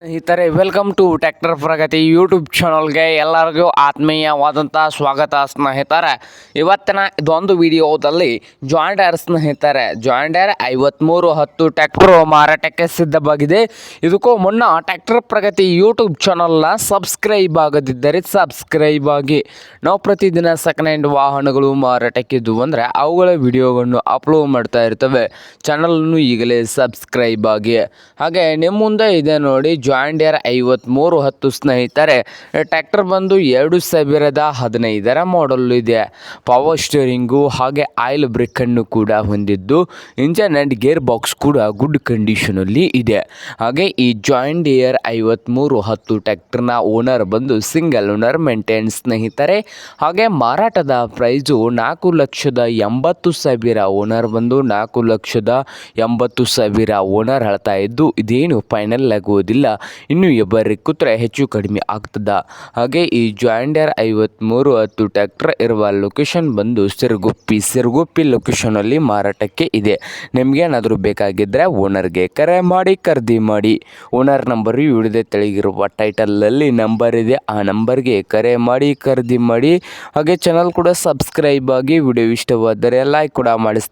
ಸ್ನೇಹಿತರೆ welcome to tractor Pragati YouTube ಚಾನಲ್ಗೆ ಎಲ್ಲರಿಗೂ ಆತ್ಮೀಯವಾದಂಥ ಸ್ವಾಗತ ಸ್ನೇಹಿತರೆ. ಇವತ್ತಿನ ಇದೊಂದು ವಿಡಿಯೋದಲ್ಲಿ ಜಾಂಡರ್ ಸ್ನೇಹಿತರೆ ಜಾಂಡರ್ 5310 ಟ್ರ್ಯಾಕ್ಟರ್ ಮಾರಾಟಕ್ಕೆ ಸಿದ್ಧವಾಗಿದೆ. ಇದಕ್ಕೂ ಮುನ್ನ ಟ್ರ್ಯಾಕ್ಟರ್ ಪ್ರಗತಿ ಯೂಟ್ಯೂಬ್ ಚಾನಲ್ನ ಸಬ್ಸ್ಕ್ರೈಬ್ ಆಗದಿದ್ದರೆ ಸಬ್ಸ್ಕ್ರೈಬ್ ಆಗಿ. ನಾವು ಪ್ರತಿದಿನ ಸೆಕೆಂಡ್ ಹ್ಯಾಂಡ್ ವಾಹನಗಳು ಮಾರಾಟಕ್ಕಿದ್ದು ಅಂದರೆ ಅವುಗಳ ವಿಡಿಯೋಗಳನ್ನು ಅಪ್ಲೋಡ್ ಮಾಡ್ತಾ ಇರ್ತವೆ. ಚಾನಲನ್ನು ಈಗಲೇ ಸಬ್ಸ್ಕ್ರೈಬ್ ಆಗಿ. ಹಾಗೆ ನಿಮ್ಮ ಮುಂದೆ ಇದೆ ನೋಡಿ ಜಾಂಡಿಯರ್ 5310 ಸ್ನೇಹಿತರೆ. ಟ್ರ್ಯಾಕ್ಟರ್ ಬಂದು 2015 ಮಾಡಲ್ ಇದೆ. ಪವರ್ ಸ್ಟೀರಿಂಗು ಹಾಗೆ ಆಯಿಲ್ ಬ್ರೇಕನ್ನು ಕೂಡ ಹೊಂದಿದ್ದು ಇಂಜನ್ ಆ್ಯಂಡ್ ಗೇರ್ ಬಾಕ್ಸ್ ಕೂಡ ಗುಡ್ ಕಂಡೀಷನಲ್ಲಿ ಇದೆ. ಹಾಗೆ ಈ ಜಾಂಡಿಯರ್ 5310 ಟ್ರ್ಯಾಕ್ಟರ್ನ ಓನರ್ ಬಂದು ಸಿಂಗಲ್ ಓನರ್ ಮೇಂಟೈನ್ ಸ್ನೇಹಿತರೆ. ಹಾಗೆ ಮಾರಾಟದ ಪ್ರೈಸು 4,80,000. ಓನರ್ ಬಂದು 4,80,000 ಓನರ್ ಹೇಳ್ತಾ ಇದ್ದು ಇದೇನು ಫೈನಲ್ ಆಗುವುದಿಲ್ಲ, ಇನ್ನು ಎಬ್ಬರಿ ಕೂತ್ರೆ ಹೆಚ್ಚು ಕಡಿಮೆ ಆಗ್ತದ. ಹಾಗೆ ಈ ಜಾಂಡರ್ 5310 ಟ್ರ್ಯಾಕ್ಟರ್ ಇರುವ ಲೊಕೇಶನ್ ಬಂದು ಸಿರುಗುಪ್ಪಿ ಲೊಕೇಶನಲ್ಲಿ ಮಾರಾಟಕ್ಕೆ ಇದೆ. ನಿಮಗೇನಾದರೂ ಬೇಕಾಗಿದ್ದರೆ ಓನರ್ಗೆ ಕರೆ ಮಾಡಿ ಖರೀದಿ ಮಾಡಿ. ಓನರ್ ನಂಬರ್ ವಿಡಿಯೋದ ತೆಳಗಿರುವ ಟೈಟಲಲ್ಲಿ ನಂಬರ್ ಇದೆ, ಆ ನಂಬರ್ಗೆ ಕರೆ ಮಾಡಿ ಖರೀದಿ ಮಾಡಿ. ಹಾಗೆ ಚಾನಲ್ ಕೂಡ ಸಬ್ಸ್ಕ್ರೈಬ್ ಆಗಿ. ವಿಡಿಯೋ ಇಷ್ಟವಾದರೆ ಲೈಕ್ ಕೂಡ ಮಾಡಿ.